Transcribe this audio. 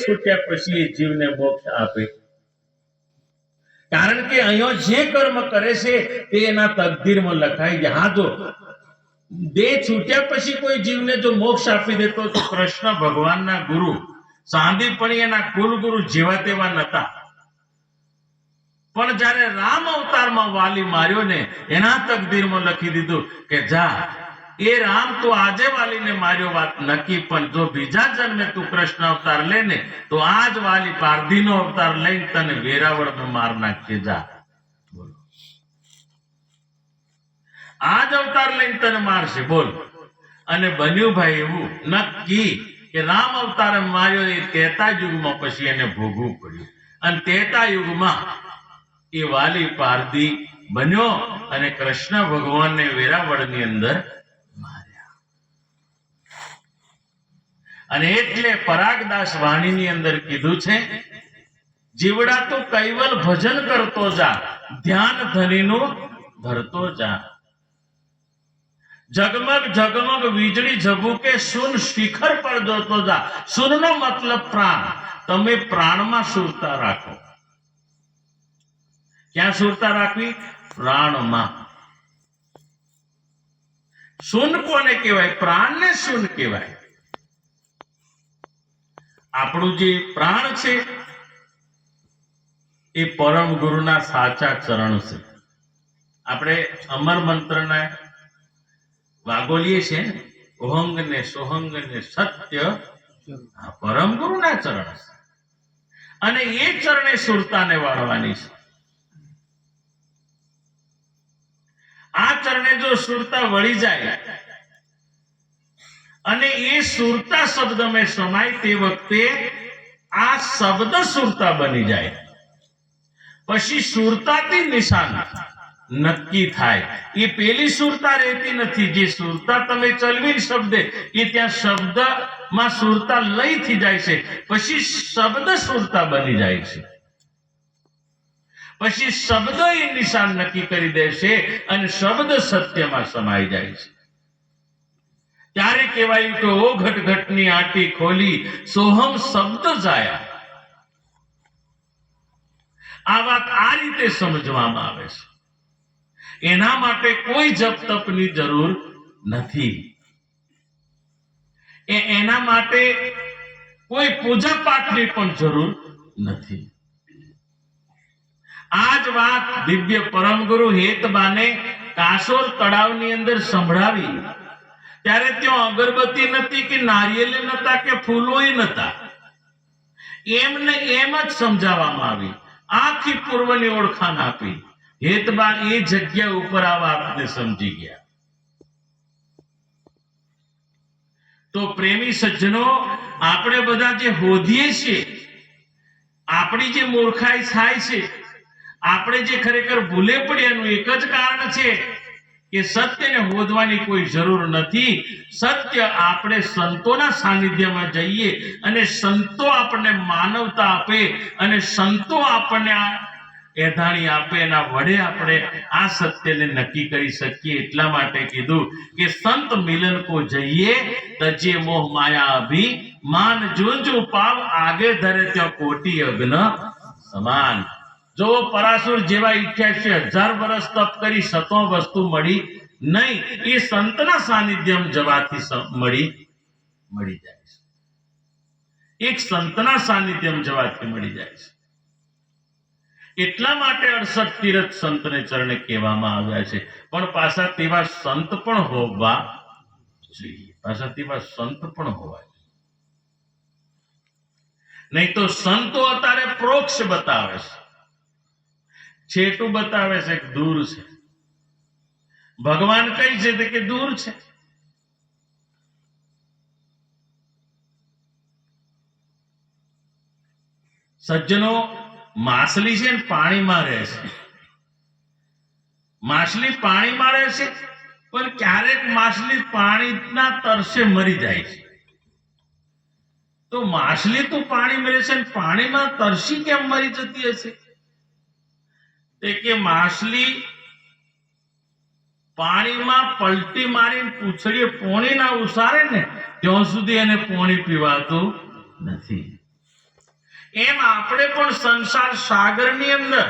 છૂટ્યા પછી એ જીવને મોક્ષ આપે, કારણ કે અહીંયા જે કર્મ કરે છે તે એના તકદીરમાં લખાઈ જાય. હા, જો દેહ છૂટ્યા પછી કોઈ જીવને જો મોક્ષ આપી દેતો તો કૃષ્ણ ભગવાનના ગુરુ સાંદીપણી એના કુલગુરુ જેવા તેવા નતા, પણ જ્યારે રામ અવતારમાં વાલી માર્યો ને એના તકદીરમાં લખી દીધું કે જા એ રામ તો આજે વાલીને માર્યો વાત નક્કી, પણ જો બીજા જન્મે તું કૃષ્ણ અવતાર લે ને તો આજ વાલી પારધીનો અવતાર લઈને તને વેરાવળમાં માર નાખશે. જા, બોલો, આજ અવતાર લઈને તને મારશે, બોલ. અને બન્યું ભાઈ એવું નક્કી કે રામ અવતાર માર્યો એ ત્રેતા યુગમાં પછી એને ભોગવવું પડ્યું, અને ત્રેતા યુગમાં એ વાલી પારધી બન્યો અને કૃષ્ણ ભગવાનને વેરાવળની અંદર માર્યા. અને એટલે પરાગદાસ વાણીની અંદર કીધું છે, જીવડા તો કૈવલ ભજન કરતો જા, ધ્યાન ધરીનું ધરતો જા. જગમગ જગમગ વીજળી ઝબૂકે, સુન શિખર પર જોતો જા. સુનનો મતલબ પ્રાણ. તમે પ્રાણમાં સુરતા રાખો. ક્યાં સુરતા રાખવી? પ્રાણમાં. સુન કોને કહેવાય? પ્રાણને સુન કહેવાય. આપણું જે પ્રાણ છે એ પરમ ગુરુના સાચા ચરણ છે. આપણે અમર મંત્રના વાગોલીએ છે ને, ઓહંગ ને સોહંગ ને સત્ય, પરમ ગુરુના ચરણ છે. અને એ ચરણે સુરતાને વાળવાની છે. આ ચરણે જો સુરતા વળી જાય અને એ સુરતા શબ્દમાં સમાય તે વખતે આ શબ્દ સુરતા બની જાય. પછી સુરતાથી નિશાન નક્કી થાય. એ પેલી સુરતા રહેતી નથી. જે સુરતા તમે ચલવી શબ્દે એ ત્યાં શબ્દમાં સુરતા લઈ થઈ જાય છે. પછી શબ્દ સુરતા બની જાય છે. પછી શબ્દ એ નિશાન નક્કી કરી દેશે અને શબ્દ સત્યમાં સમાઈ જાય છે. ત્યારે કહેવાયું કે ઓ ઘટ ઘટની આંટી ખોલી, સોહમ શબ્દ જાયા. આ વાત આ રીતે સમજવામાં આવે છે. એના માટે કોઈ જપ તપની જરૂર નથી. એના માટે કોઈ પૂજા પાઠની પણ જરૂર નથી. આ જ વાત દિવ્ય પરમ ગુરુ હેતબાને કાસોલ તળાવની અંદર સંભળાવી. ત્યારે ત્યાં અગરબત્તી નથી કે નારિયેળ નતા કે ફૂલોય નતા. એમને એમ જ સમજાવવામાં આવી. આખી પૂર્વની ઓળખાણ આપી. હેતબા એ જગ્યા ઉપર આ વાતને સમજી ગયા. તો પ્રેમી સજ્જનો, આપણે બધા જે હોધીએ છીએ, આપણી જે મૂર્ખાઈ થાય છે, આપણે જે ખરેખર ભૂલે પડ્યાનું એક જ કારણ છે કે સત્યને હોદવાની કોઈ જરૂર નથી. સત્ય આપણે સંતોના સાનિધ્યમાં જઈએ અને સંતો આપણને માનવતા આપે અને સંતો આપણને એધાણી આપે, એના વડે આપણે આ સત્યને નક્કી કરી શકીએ. એટલા માટે કીધું કે સંત મિલન કો જઈએ તજે મોહ માયા અભી માન, જોજો પાવ આગે ધરે ત્યાં કોટી અગ્ન સમાન. જો પરાશુર જેવા 88,000 વર્ષ તપ કરી સતો વસ્તુ મળી નહીં, એ સંતના સાનિધ્યમાં જવાથી મળી જાય છે. એક સંતના સાનિધ્યમાં જવાથી મળી જાય છે. એટલા માટે 68 તીર્થ સંતને ચરણે કહેવામાં આવ્યા છે. પણ પાછા તેવા સંત પણ હોવા જોઈએ. નહીં તો સંતો અત્યારે પ્રોક્ષ બતાવે છે, છેટું બતાવે છે કે દૂર છે. ભગવાન કઈ છે કે દૂર છે. સજ્જનો, માછલી છે ને પાણીમાં રહે છે. માછલી પાણીમાં રહે છે, પણ ક્યારેક માછલી પાણીના તરસે મરી જાય છે. તો માછલી તો પાણીમાં રહે છે, પાણીમાં તરસી કેમ મરી જતી હશે? કે માછલી પાણીમાં પલટી મારીને પૂંછડીએ પોણી ના ઉસારે ને ત્યાં સુધી એને પોણી પીવાતું નથી. એમ આપણે પણ સંસાર સાગરની અંદર